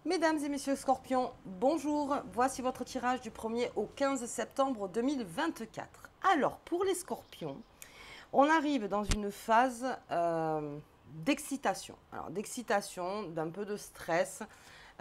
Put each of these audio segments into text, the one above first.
Mesdames et messieurs Scorpions, bonjour. Voici votre tirage du 1er au 15 septembre 2024. Alors, pour les Scorpions, on arrive dans une phase d'excitation. Alors, d'excitation, d'un peu de stress.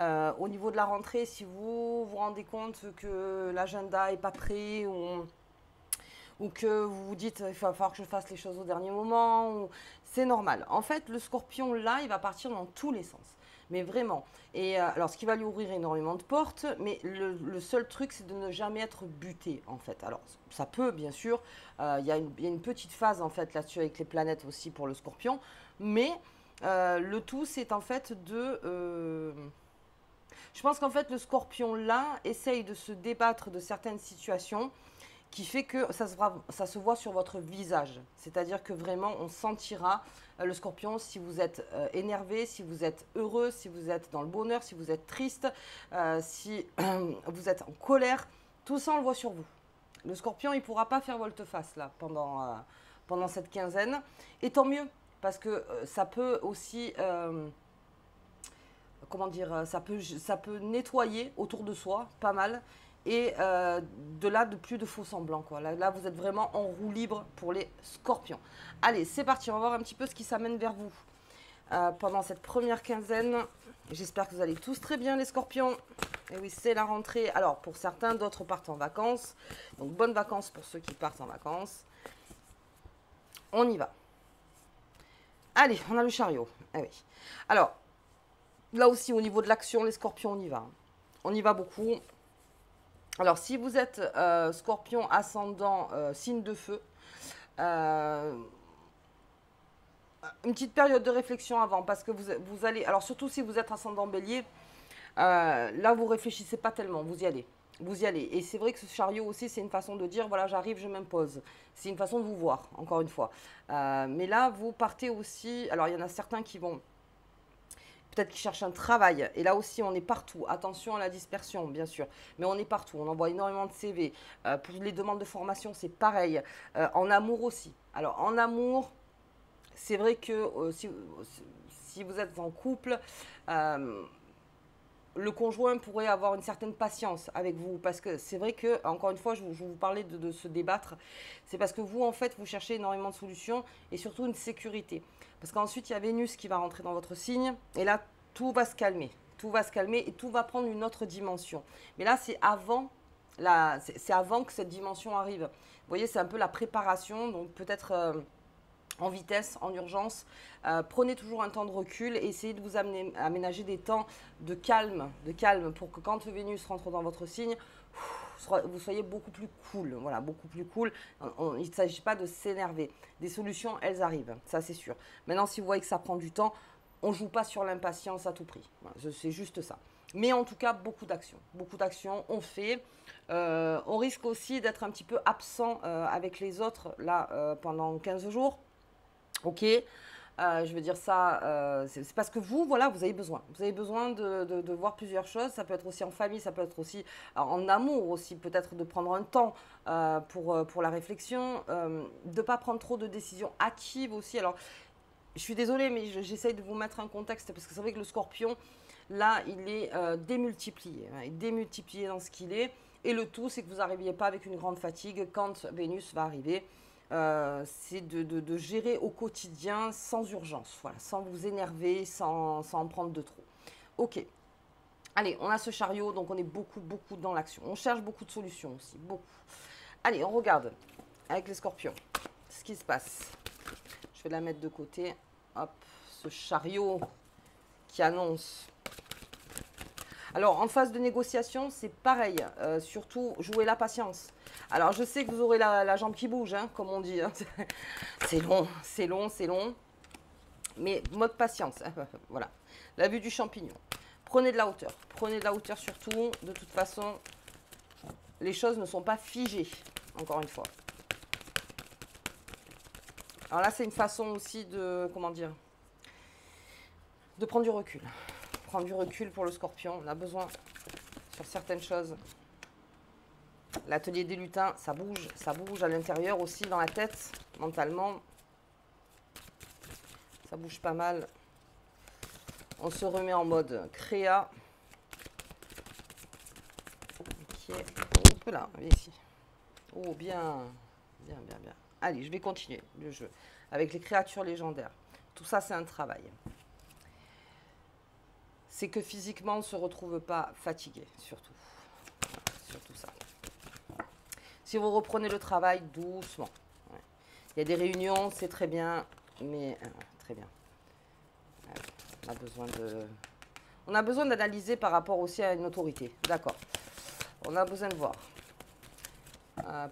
Au niveau de la rentrée, si vous vous rendez compte que l'agenda n'est pas prêt ou que vous vous dites il va falloir que je fasse les choses au dernier moment, c'est normal. En fait, le Scorpion, là, il va partir dans tous les sens. Mais vraiment. Et alors, ce qui va lui ouvrir énormément de portes, mais le seul truc, c'est de ne jamais être buté, en fait. Alors, ça peut, bien sûr. Il y a une petite phase, en fait, là-dessus, avec les planètes aussi pour le Scorpion. Mais le tout, c'est en fait de... je pense qu'en fait, le Scorpion, là, essaye de se débattre de certaines situations qui fait que ça se voit sur votre visage. C'est-à-dire que vraiment, on sentira le Scorpion si vous êtes énervé, si vous êtes heureux, si vous êtes dans le bonheur, si vous êtes triste, si vous êtes en colère. Tout ça, on le voit sur vous. Le Scorpion, il ne pourra pas faire volte-face là pendant cette quinzaine. Et tant mieux, parce que ça peut aussi... comment dire, ça peut nettoyer autour de soi, pas mal. Et de là, de plus de faux semblants, quoi. Là, vous êtes vraiment en roue libre pour les Scorpions. Allez, c'est parti, on va voir un petit peu ce qui s'amène vers vous pendant cette première quinzaine. J'espère que vous allez tous très bien, les Scorpions. Et oui, c'est la rentrée. Alors, pour certains, d'autres partent en vacances. Donc, bonnes vacances pour ceux qui partent en vacances. On y va. Allez, on a le chariot. Eh oui. Alors, là aussi, au niveau de l'action, les Scorpions, on y va. On y va beaucoup. Alors, si vous êtes Scorpion ascendant signe de feu, une petite période de réflexion avant, parce que vous allez... Alors, surtout si vous êtes ascendant bélier, là, vous réfléchissez pas tellement, vous y allez. Vous y allez. Et c'est vrai que ce chariot aussi, c'est une façon de dire, voilà, j'arrive, je m'impose. C'est une façon de vous voir, encore une fois. Mais là, vous partez aussi... Alors, il y en a certains qui vont... Peut-être qu'ils cherchent un travail. Et là aussi, on est partout. Attention à la dispersion, bien sûr. Mais on est partout. On envoie énormément de CV. Pour les demandes de formation, c'est pareil. En amour aussi. Alors, en amour, c'est vrai que si vous êtes en couple, le conjoint pourrait avoir une certaine patience avec vous. Parce que c'est vrai que, encore une fois, je vous parlais de se débattre. C'est parce que vous, en fait, vous cherchez énormément de solutions et surtout une sécurité. Parce qu'ensuite, il y a Vénus qui va rentrer dans votre signe. Et là, tout va se calmer. Tout va se calmer et tout va prendre une autre dimension. Mais là, c'est avant, avant que cette dimension arrive. Vous voyez, c'est un peu la préparation. Donc, peut-être en vitesse, en urgence. Prenez toujours un temps de recul et essayez de vous aménager des temps de calme pour que quand Vénus rentre dans votre signe, vous soyez beaucoup plus cool. Voilà, beaucoup plus cool. Il ne s'agit pas de s'énerver. Des solutions, elles arrivent, ça c'est sûr. Maintenant, si vous voyez que ça prend du temps, on ne joue pas sur l'impatience à tout prix. Voilà, c'est juste ça. Mais en tout cas, beaucoup d'actions, on fait. On risque aussi d'être un petit peu absent avec les autres là pendant 15 jours. Ok, je veux dire ça, c'est parce que vous, voilà, vous avez besoin. Vous avez besoin de voir plusieurs choses. Ça peut être aussi en famille, ça peut être aussi en amour aussi, peut-être de prendre un temps pour la réflexion, de ne pas prendre trop de décisions hâtives aussi. Alors, je suis désolée, mais j'essaye de vous mettre un contexte parce que c'est vrai que le Scorpion, là, il est démultiplié. Hein, il est démultiplié dans ce qu'il est. Et le tout, c'est que vous n'arriviez pas avec une grande fatigue quand Vénus va arriver. C'est de gérer au quotidien sans urgence, voilà, sans vous énerver, sans en prendre de trop. Ok, allez, on a ce chariot, donc on est beaucoup dans l'action. On cherche beaucoup de solutions aussi, beaucoup. Allez, on regarde avec les Scorpions ce qui se passe. Je vais la mettre de côté. Hop, ce chariot qui annonce. Alors, en phase de négociation, c'est pareil. Surtout, jouer la patience. Alors, je sais que vous aurez la jambe qui bouge, hein, comme on dit. Hein. C'est long. Mais mode patience. Voilà. La vue du champignon. Prenez de la hauteur. Prenez de la hauteur surtout. De toute façon, les choses ne sont pas figées. Encore une fois. Alors là, c'est une façon aussi de... Comment dire ? De prendre du recul. Prendre du recul pour le Scorpion. On a besoin sur certaines choses. L'atelier des lutins, ça bouge à l'intérieur aussi, dans la tête, mentalement. Ça bouge pas mal. On se remet en mode créa. qui est... Hop là, viens ici. Oh, bien, bien, bien, bien. Allez, je vais continuer le jeu avec les créatures légendaires. Tout ça, c'est un travail. C'est que physiquement, on ne se retrouve pas fatigué, surtout. Voilà, surtout ça. Si vous reprenez le travail doucement. Ouais. Il y a des réunions, c'est très bien, mais très bien. Ouais, on a besoin d'analyser par rapport aussi à une autorité. D'accord. On a besoin de voir.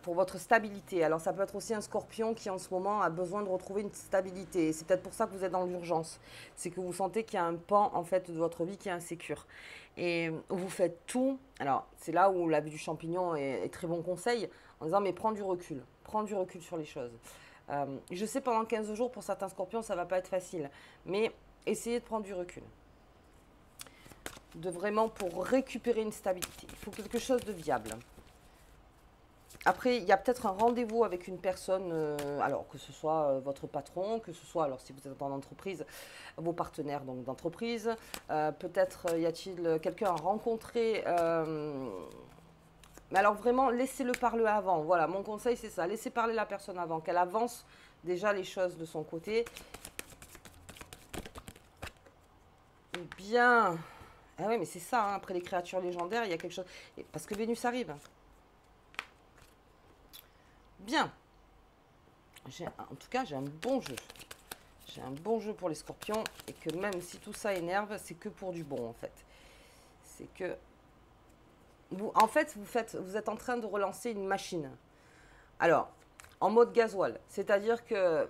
Pour votre stabilité. Alors ça peut être aussi un scorpion qui en ce moment a besoin de retrouver une stabilité. C'est peut-être pour ça que vous êtes dans l'urgence. C'est que vous sentez qu'il y a un pan en fait de votre vie qui est insécure. Et vous faites tout. Alors c'est là où la vue du champignon est très bon conseil en disant mais prends du recul. Prends du recul sur les choses. Je sais pendant 15 jours pour certains scorpions ça va pas être facile. Mais essayez de prendre du recul. De vraiment pour récupérer une stabilité. Il faut quelque chose de viable. Après, il y a peut-être un rendez-vous avec une personne, alors que ce soit votre patron, que ce soit, alors si vous êtes en entreprise, vos partenaires donc d'entreprise. Peut-être y a-t-il quelqu'un à rencontrer. Mais alors vraiment, laissez-le parler avant. Voilà, mon conseil c'est ça. Laissez parler la personne avant, qu'elle avance déjà les choses de son côté. Bien. Ah oui, mais c'est ça, hein, après les créatures légendaires, il y a quelque chose. Parce que Vénus arrive. Bien. En tout cas, j'ai un bon jeu. J'ai un bon jeu pour les scorpions. Et que même si tout ça énerve, c'est que pour du bon, en fait. C'est que... En fait, vous êtes en train de relancer une machine. Alors, en mode gasoil. C'est-à-dire que...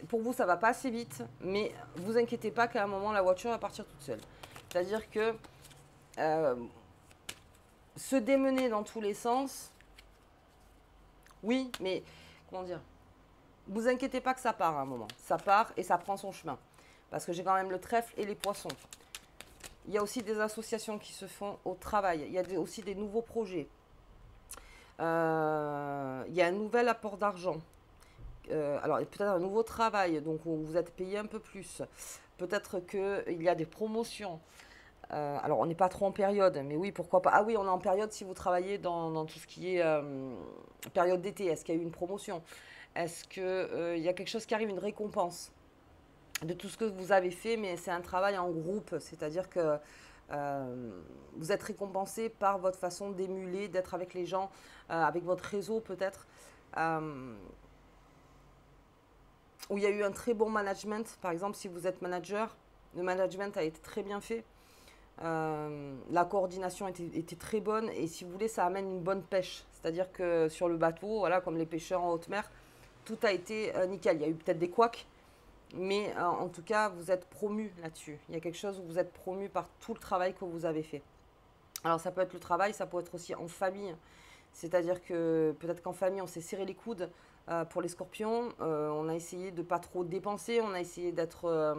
Pour vous, ça va pas assez vite. Mais vous inquiétez pas qu'à un moment, la voiture va partir toute seule. C'est-à-dire que... se démener dans tous les sens... Oui, mais... Comment dire ? Vous inquiétez pas que ça part à un moment. Ça part et ça prend son chemin. Parce que j'ai quand même le trèfle et les poissons. Il y a aussi des associations qui se font au travail. Il y a aussi des nouveaux projets. Il y a un nouvel apport d'argent. Alors, peut-être un nouveau travail. Donc, vous êtes payé un peu plus. Peut-être qu'il y a des promotions. Alors, on n'est pas trop en période. Mais oui, pourquoi pas. Ah oui, on est en période si vous travaillez dans tout ce qui est période d'été. Est-ce qu'il y a eu une promotion ? Est-ce qu'il y a quelque chose qui arrive, une récompense de tout ce que vous avez fait, mais c'est un travail en groupe, c'est-à-dire que vous êtes récompensé par votre façon d'émuler, d'être avec les gens, avec votre réseau peut-être, où il y a eu un très bon management. Par exemple, si vous êtes manager, le management a été très bien fait. La coordination était très bonne et si vous voulez, ça amène une bonne pêche. C'est-à-dire que sur le bateau, voilà, comme les pêcheurs en haute mer, tout a été nickel. Il y a eu peut-être des couacs, mais en tout cas, vous êtes promu là-dessus. Il y a quelque chose où vous êtes promu par tout le travail que vous avez fait. Alors, ça peut être le travail, ça peut être aussi en famille. C'est-à-dire que peut-être qu'en famille, on s'est serré les coudes pour les scorpions. On a essayé de ne pas trop dépenser. On a essayé d'être...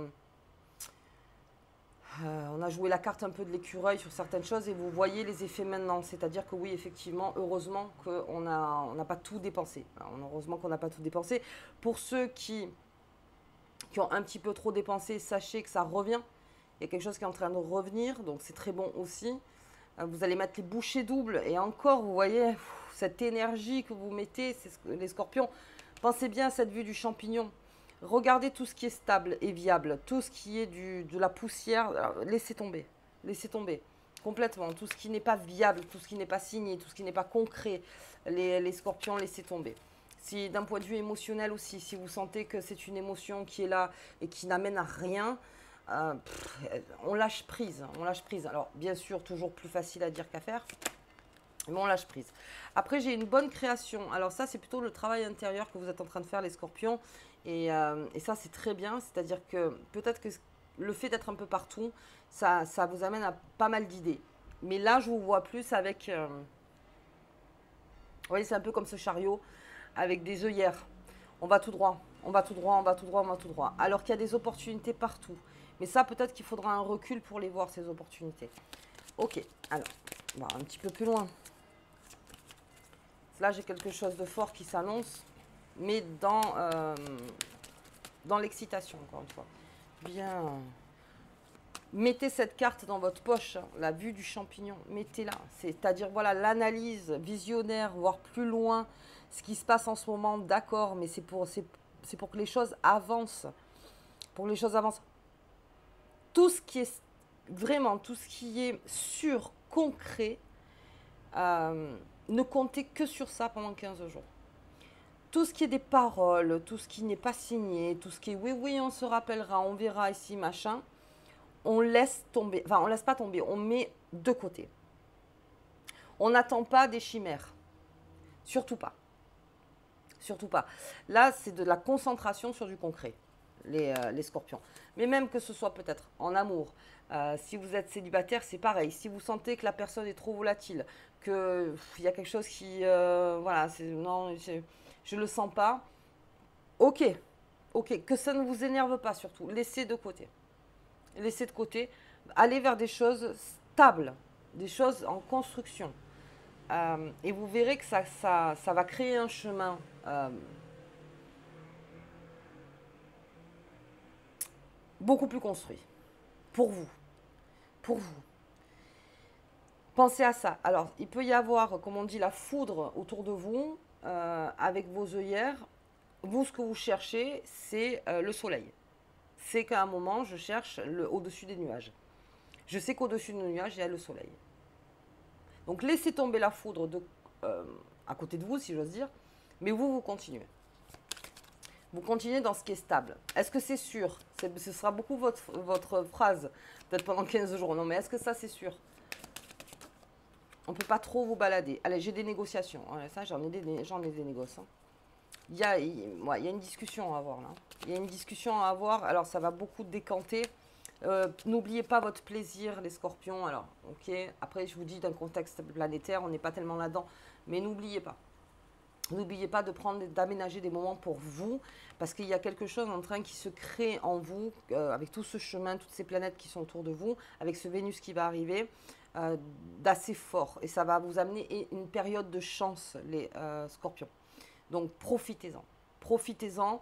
on a joué la carte un peu de l'écureuil sur certaines choses et vous voyez les effets maintenant. C'est-à-dire que oui, effectivement, heureusement qu'on n'a pas tout dépensé. Alors, heureusement qu'on n'a pas tout dépensé. Pour ceux qui ont un petit peu trop dépensé, sachez que ça revient. Il y a quelque chose qui est en train de revenir, donc c'est très bon aussi. Vous allez mettre les bouchées doubles et encore, vous voyez, cette énergie que vous mettez, les scorpions. Pensez bien à cette vue du champignon. Regardez tout ce qui est stable et viable, tout ce qui est de la poussière, alors, laissez tomber complètement. Tout ce qui n'est pas viable, tout ce qui n'est pas signé, tout ce qui n'est pas concret, les scorpions, laissez tomber. Si d'un point de vue émotionnel aussi, si vous sentez que c'est une émotion qui est là et qui n'amène à rien, on lâche prise, on lâche prise. Alors bien sûr, toujours plus facile à dire qu'à faire, mais on lâche prise. Après, j'ai une bonne création. Alors ça, c'est plutôt le travail intérieur que vous êtes en train de faire, les scorpions. Et ça, c'est très bien. C'est-à-dire que peut-être que le fait d'être un peu partout, ça vous amène à pas mal d'idées. Mais là, je vous vois plus avec... vous voyez, c'est un peu comme ce chariot avec des œillères. On va tout droit, on va tout droit, on va tout droit, on va tout droit. Alors qu'il y a des opportunités partout. Mais ça, peut-être qu'il faudra un recul pour les voir, ces opportunités. Ok, alors, on va un petit peu plus loin. Là, j'ai quelque chose de fort qui s'annonce, mais dans l'excitation, encore une fois. Bien. Mettez cette carte dans votre poche, hein, la vue du champignon, mettez-la. C'est-à-dire, voilà, l'analyse visionnaire, voire plus loin, ce qui se passe en ce moment, d'accord, mais c'est pour que les choses avancent. Pour que les choses avancent. Tout ce qui est, vraiment, tout ce qui est sûr, concret, ne comptez que sur ça pendant 15 jours. Tout ce qui est des paroles, tout ce qui n'est pas signé, tout ce qui est oui, oui, on se rappellera, on verra ici, machin, on laisse tomber, enfin on laisse pas tomber, on met de côté. On n'attend pas des chimères, surtout pas. Surtout pas. Là, c'est de la concentration sur du concret, les scorpions. Mais même que ce soit peut-être en amour, si vous êtes célibataire, c'est pareil. Si vous sentez que la personne est trop volatile, qu'il y a quelque chose qui, voilà, non, je le sens pas, ok, ok, que ça ne vous énerve pas surtout, laissez de côté. Laissez de côté, allez vers des choses stables, des choses en construction. Et vous verrez que ça va créer un chemin beaucoup plus construit pour vous. Pour vous. Pensez à ça. Alors, il peut y avoir, comme on dit, la foudre autour de vous, avec vos œillères. Vous, ce que vous cherchez, c'est le soleil. C'est qu'à un moment, je cherche au-dessus des nuages. Je sais qu'au-dessus des nuages, il y a le soleil. Donc, laissez tomber la foudre à côté de vous, si j'ose dire. Mais vous continuez. Vous continuez dans ce qui est stable. Est-ce que c'est sûr? Ce sera beaucoup votre phrase, peut-être pendant 15 jours. Non, mais est-ce que ça, c'est sûr? On ne peut pas trop vous balader. Allez, j'ai des négociations. Ouais, ça, j'en ai des négoces. Hein. Il y a une discussion à avoir, là. Il y a une discussion à avoir. Alors, ça va beaucoup décanter. N'oubliez pas votre plaisir, les scorpions. Alors, ok. Après, je vous dis, d'un contexte planétaire, on n'est pas tellement là-dedans. Mais n'oubliez pas. N'oubliez pas d'aménager des moments pour vous, parce qu'il y a quelque chose en train qui se crée en vous, avec tout ce chemin, toutes ces planètes qui sont autour de vous, avec ce Vénus qui va arriver, d'assez fort. Et ça va vous amener une période de chance, les scorpions. Donc profitez-en. Profitez-en.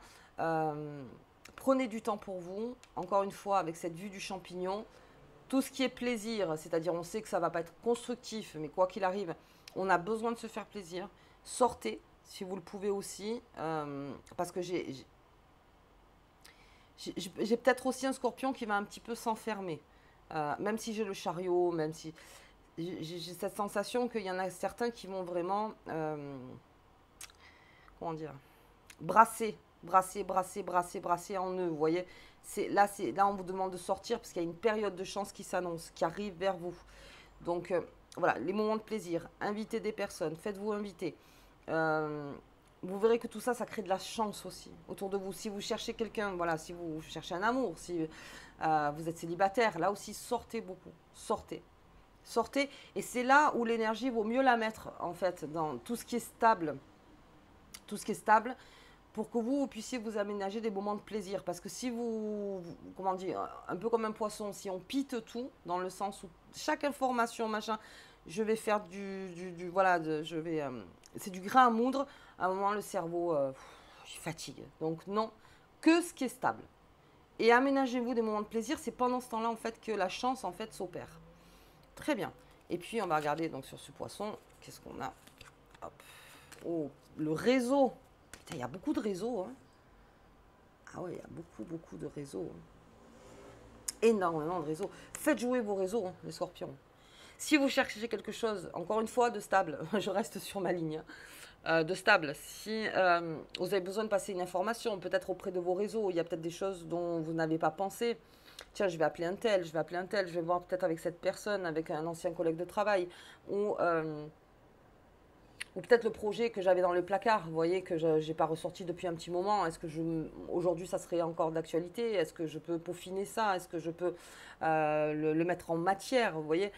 Prenez du temps pour vous. Encore une fois, avec cette vue du champignon, tout ce qui est plaisir, c'est-à-dire on sait que ça ne va pas être constructif, mais quoi qu'il arrive, on a besoin de se faire plaisir. Sortez. Si vous le pouvez aussi, parce que j'ai peut-être aussi un scorpion qui va un petit peu s'enfermer, même si j'ai le chariot, même si j'ai cette sensation qu'il y en a certains qui vont vraiment, comment dire, brasser en eux, vous voyez. Là, on vous demande de sortir parce qu'il y a une période de chance qui s'annonce, qui arrive vers vous. Donc, voilà, les moments de plaisir, invitez des personnes, faites-vous inviter. Vous verrez que tout ça, ça crée de la chance aussi autour de vous. Si vous cherchez quelqu'un, voilà, si vous cherchez un amour, si vous êtes célibataire, là aussi, sortez beaucoup. Sortez. Sortez. Et c'est là où l'énergie, vaut mieux la mettre, en fait, dans tout ce qui est stable. Tout ce qui est stable, pour que vous puissiez vous aménager des moments de plaisir. Parce que si comment dire, un peu comme un poisson, si on pite tout, dans le sens où chaque information, machin, je vais faire c'est du grain à moudre. À un moment, le cerveau fatigue. Donc non, que ce qui est stable. Et aménagez-vous des moments de plaisir. C'est pendant ce temps-là, en fait, que la chance, en fait, s'opère. Très bien. Et puis, on va regarder donc sur ce poisson. Qu'est-ce qu'on a? Hop. Oh, le réseau. Putain, il y a beaucoup de réseaux. Hein. Ah ouais, il y a beaucoup de réseaux. Hein. Énormément de réseaux. Faites jouer vos réseaux, hein, les scorpions. Si vous cherchez quelque chose, encore une fois, de stable, je reste sur ma ligne, de stable. Si vous avez besoin de passer une information, peut-être auprès de vos réseaux, il y a peut-être des choses dont vous n'avez pas pensé. Tiens, je vais appeler un tel, je vais voir peut-être avec cette personne, avec un ancien collègue de travail, ou peut-être le projet que j'avais dans le placard, vous voyez, que je n'ai pas ressorti depuis un petit moment. Est-ce que aujourd'hui, ça serait encore d'actualité? Est-ce que je peux peaufiner ça? Est-ce que je peux le mettre en matière, vous voyez?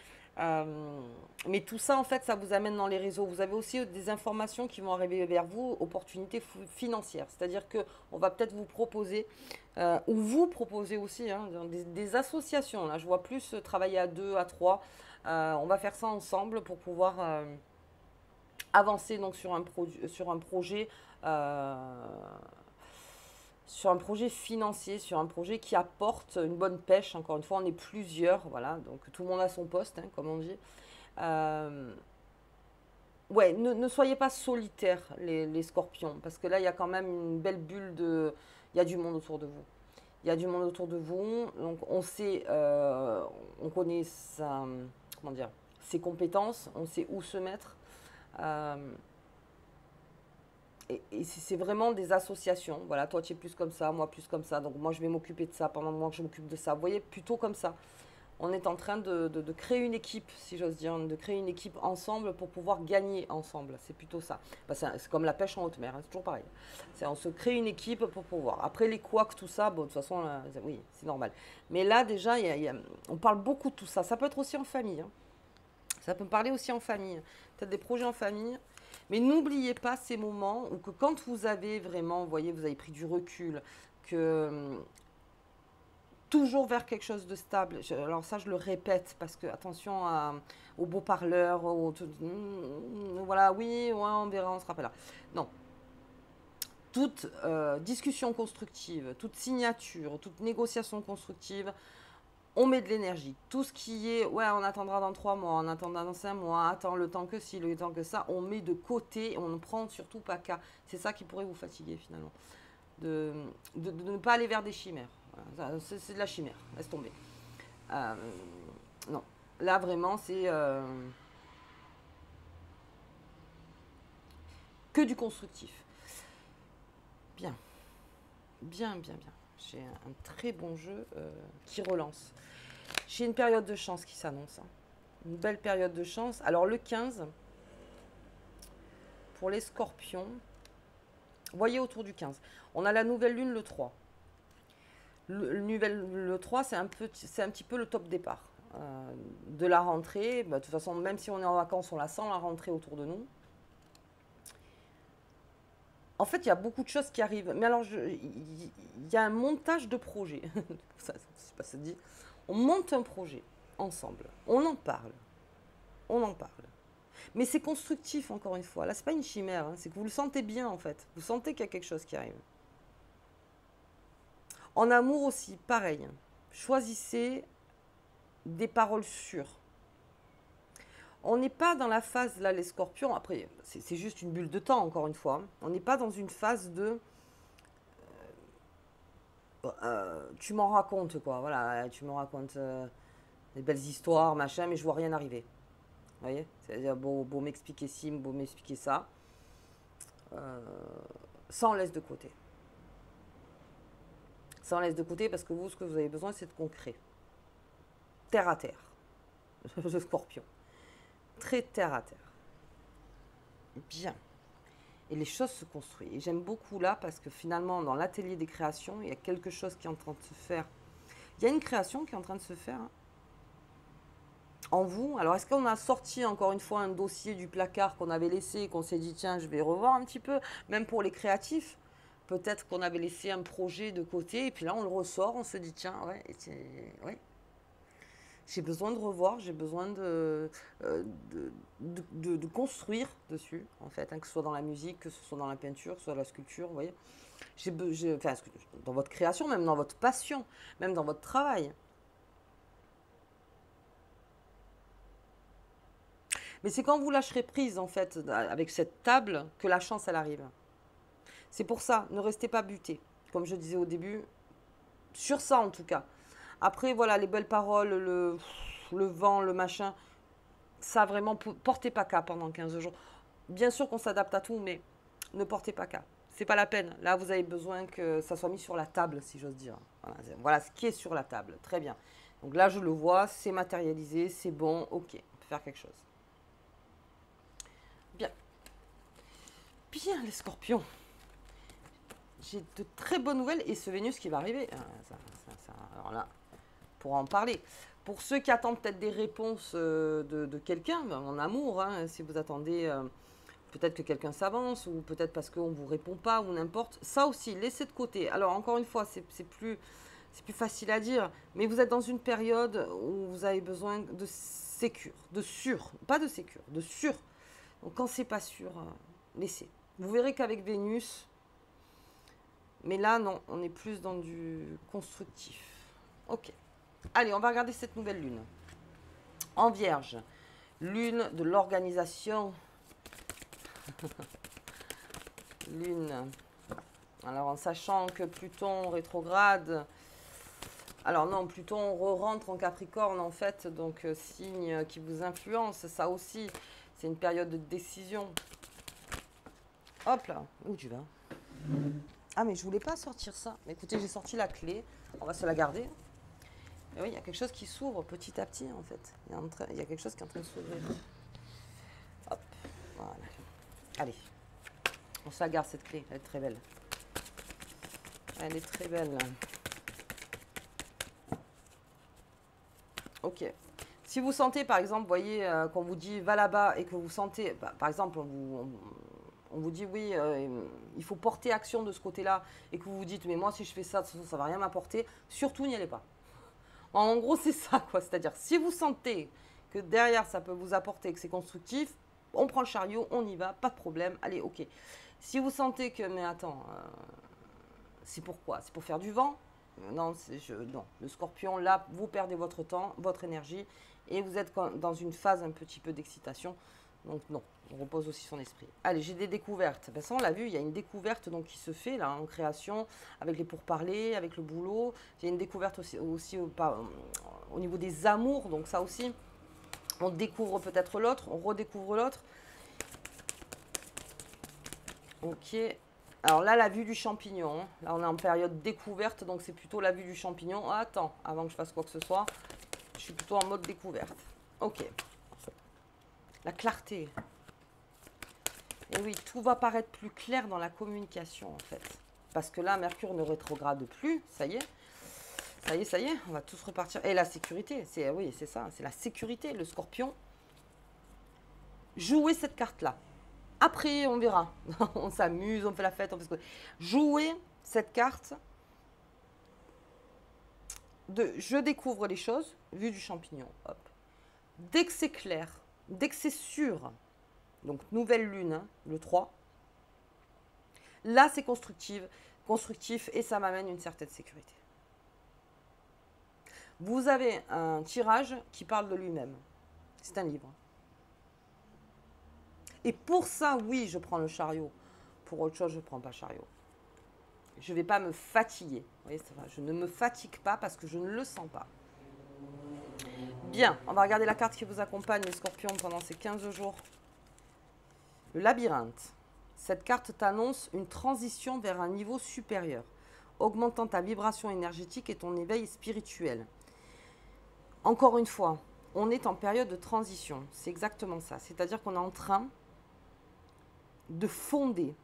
Mais tout ça, en fait, ça vous amène dans les réseaux. Vous avez aussi des informations qui vont arriver vers vous, opportunités financières. C'est-à-dire qu'on va peut-être vous proposer, ou vous proposer aussi, hein, des associations. Là, je vois plus travailler à 2, à 3. On va faire ça ensemble pour pouvoir avancer donc sur un projet sur un projet financier, sur un projet qui apporte une bonne pêche. Encore une fois, on est plusieurs, voilà, donc tout le monde a son poste, hein, comme on dit. Euh, ouais, ne soyez pas solitaires, les scorpions, parce que là, il y a quand même une belle bulle de... Il y a du monde autour de vous. Il y a du monde autour de vous, donc on sait, on connaît comment dire, ses compétences, on sait où se mettre. Euh, et c'est vraiment des associations. Voilà, toi tu es plus comme ça, moi plus comme ça. Donc moi je vais m'occuper de ça pendant le mois que je m'occupe de ça. Vous voyez, plutôt comme ça. On est en train de créer une équipe, si j'ose dire, de créer une équipe ensemble pour pouvoir gagner ensemble. C'est plutôt ça. Bah, c'est comme la pêche en haute mer, hein, c'est toujours pareil. On se crée une équipe pour pouvoir. Après les couacs, tout ça, bon, de toute façon, là, oui, c'est normal. Mais là, déjà, on parle beaucoup de tout ça. Ça peut être aussi en famille, hein. Ça peut me parler aussi en famille. Peut-être des projets en famille. Mais n'oubliez pas ces moments où que quand vous avez vraiment, vous voyez, vous avez pris du recul, que toujours vers quelque chose de stable. Alors ça, je le répète parce que attention aux beaux parleurs, voilà, oui, ouais, on verra, on se rappellera. Non, toute discussion constructive, toute signature, toute négociation constructive, on met de l'énergie. Tout ce qui est, ouais, on attendra dans 3 mois, on attendra dans 5 mois, attends le temps que ci, le temps que ça, on met de côté, on ne prend surtout pas qu'à. C'est ça qui pourrait vous fatiguer finalement. De, de ne pas aller vers des chimères. Voilà, c'est de la chimère, laisse tomber. Euh, non, là vraiment c'est que du constructif. Bien, bien, bien, bien. J'ai un très bon jeu qui relance. J'ai une période de chance qui s'annonce, hein. Une belle période de chance. Alors le 15, pour les scorpions, voyez autour du 15. On a la nouvelle lune le 3. Le 3, c'est un petit peu le top départ de la rentrée. Bah, de toute façon, même si on est en vacances, on la sent la rentrée autour de nous. En fait, il y a beaucoup de choses qui arrivent. Mais alors, il y a un montage de projet. Ça, je sais pas, ça dit. On monte un projet ensemble. On en parle. On en parle. Mais c'est constructif, encore une fois. Là, c'est pas une chimère, hein. C'est que vous le sentez bien, en fait. Vous sentez qu'il y a quelque chose qui arrive. En amour aussi, pareil. Choisissez des paroles sûres. On n'est pas dans la phase, là, les scorpions, après, c'est juste une bulle de temps, encore une fois. On n'est pas dans une phase de... tu m'en racontes, quoi. Voilà, tu me racontes des belles histoires, machin, mais je vois rien arriver. Vous voyez? C'est-à-dire, beau m'expliquer ci, beau m'expliquer ça. Euh, ça, on laisse de côté. Ça, on laisse de côté parce que vous, ce que vous avez besoin, c'est de concret. Terre à terre. Le scorpion. Très terre à terre. Bien. Et les choses se construisent. Et j'aime beaucoup là parce que finalement, dans l'atelier des créations, il y a quelque chose qui est en train de se faire. Il y a une création qui est en train de se faire, hein, en vous. Alors, est-ce qu'on a sorti encore une fois un dossier du placard qu'on avait laissé et qu'on s'est dit, tiens, je vais revoir un petit peu, même pour les créatifs. Peut-être qu'on avait laissé un projet de côté et puis là, on le ressort, on se dit, tiens, ouais, ouais, j'ai besoin de revoir, j'ai besoin de construire dessus, en fait, hein, que ce soit dans la musique, que ce soit dans la peinture, que ce soit dans la sculpture, vous voyez. Enfin, dans votre création, même dans votre passion, même dans votre travail. Mais c'est quand vous lâcherez prise, en fait, avec cette table, que la chance, elle arrive. C'est pour ça, ne restez pas buté, comme je disais au début, sur ça en tout cas. Après, voilà, les belles paroles, le vent, le machin, ça vraiment, portez pas cas pendant 15 jours. Bien sûr qu'on s'adapte à tout, mais ne portez pas cas. C'est pas la peine. Là, vous avez besoin que ça soit mis sur la table, si j'ose dire. Voilà ce qui est sur la table. Très bien. Donc là, je le vois, c'est matérialisé, c'est bon, ok, on peut faire quelque chose. Bien. Bien, les scorpions. J'ai de très bonnes nouvelles et ce Vénus qui va arriver. Alors là, pour en parler. Pour ceux qui attendent peut-être des réponses de quelqu'un, en amour, hein, si vous attendez peut-être que quelqu'un s'avance ou peut-être parce qu'on ne vous répond pas ou n'importe, ça aussi, laissez de côté. Alors encore une fois, c'est plus facile à dire, mais vous êtes dans une période où vous avez besoin de sécure, de sûr, pas de sécure, de sûr. Donc quand c'est pas sûr, laissez. Vous verrez qu'avec Vénus, Mais là, non, on est plus dans du constructif. Ok. Allez, on va regarder cette nouvelle lune. En Vierge, lune de l'organisation. Lune. Alors, en sachant que Pluton rétrograde... Alors non, Pluton re-rentre en Capricorne, en fait. Donc, signe qui vous influence. Ça aussi, c'est une période de décision. Hop là. Où tu vas? Ah, mais je voulais pas sortir ça. Mais écoutez, j'ai sorti la clé. On va se la garder. Et oui, il y a quelque chose qui s'ouvre petit à petit, en fait. Il y a quelque chose qui est en train de s'ouvrir. Hop, voilà. Allez, on se la garde, cette clé. Elle est très belle. Elle est très belle. Ok. Si vous sentez, par exemple, vous voyez, qu'on vous dit « va là-bas » et que vous sentez, bah, par exemple, on vous dit « oui, il faut porter action de ce côté-là » et que vous vous dites « mais moi, si je fais ça, ça ne va rien m'apporter », surtout n'y allez pas. En gros, c'est ça, quoi. C'est-à-dire, si vous sentez que derrière, ça peut vous apporter, que c'est constructif, on prend le chariot, on y va, pas de problème, allez, ok. Si vous sentez que, mais attends, c'est pourquoi? C'est pour faire du vent? Non, non, le scorpion, là, vous perdez votre temps, votre énergie, et vous êtes dans une phase un petit peu d'excitation. Donc non, on repose aussi son esprit. Allez, j'ai des découvertes. Ben, ça, on l'a vu, il y a une découverte donc, qui se fait là en création, avec les pourparlers, avec le boulot. Il y a une découverte aussi au niveau des amours, donc ça aussi, on découvre peut-être l'autre, on redécouvre l'autre. Ok. Alors là, la vue du champignon. Hein. Là, on est en période découverte, donc c'est plutôt la vue du champignon. Oh, attends, avant que je fasse quoi que ce soit, je suis plutôt en mode découverte. Ok. La clarté. Et oui, tout va paraître plus clair dans la communication, en fait. Parce que là, Mercure ne rétrograde plus, ça y est. Ça y est, on va tous repartir. Et la sécurité, oui, c'est ça, c'est la sécurité, le scorpion. Jouez cette carte-là. Après, on verra. On s'amuse, on fait la fête, on fait ce que... Jouez cette carte de je découvre les choses, vue du champignon. Hop. Dès que c'est clair, dès que c'est sûr, donc nouvelle lune, hein, le 3, là c'est constructif et ça m'amène une certaine sécurité. Vous avez un tirage qui parle de lui-même. C'est un livre. Et pour ça, oui, je prends le chariot. Pour autre chose, je ne prends pas le chariot. Je ne vais pas me fatiguer. Vous voyez, ça va. Je ne me fatigue pas parce que je ne le sens pas. Bien, on va regarder la carte qui vous accompagne, les scorpions, pendant ces 15 jours. Le labyrinthe. Cette carte t'annonce une transition vers un niveau supérieur, augmentant ta vibration énergétique et ton éveil spirituel. Encore une fois, on est en période de transition. C'est exactement ça. C'est-à-dire qu'on est en train de fonder.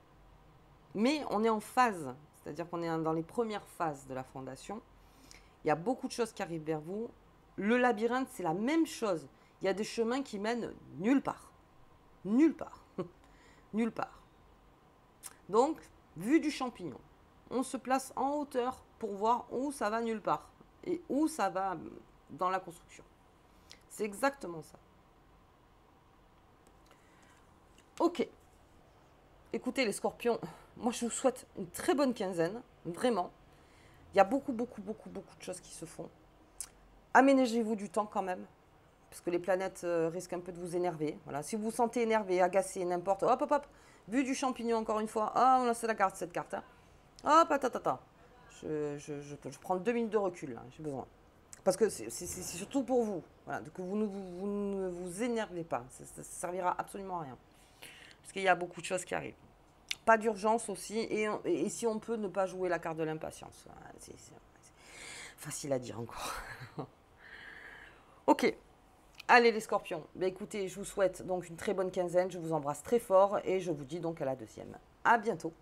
Mais on est en phase. C'est-à-dire qu'on est dans les premières phases de la fondation. Il y a beaucoup de choses qui arrivent vers vous. Le labyrinthe, c'est la même chose. Il y a des chemins qui mènent nulle part. Nulle part. Nulle part. Donc, vue du champignon. On se place en hauteur pour voir où ça va nulle part. Et où ça va dans la construction. C'est exactement ça. Ok. Écoutez les scorpions, moi je vous souhaite une très bonne quinzaine. Vraiment. Il y a beaucoup de choses qui se font. Aménagez-vous du temps quand même. Parce que les planètes risquent un peu de vous énerver. Voilà. Si vous vous sentez énervé, agacé, n'importe, hop. Vue du champignon encore une fois. Ah, on lance la carte, cette carte. Hein. Hop, attends. Je prends 2 minutes de recul, là. J'ai besoin. Parce que c'est surtout pour vous. Voilà, que vous ne vous énervez pas. Ça ne servira absolument à rien. Parce qu'il y a beaucoup de choses qui arrivent. Pas d'urgence aussi. Et si on peut ne pas jouer la carte de l'impatience. C'est facile à dire encore. Ok. Allez les scorpions. Ben, écoutez, je vous souhaite donc une très bonne quinzaine. Je vous embrasse très fort. Et je vous dis donc à la deuxième. À bientôt.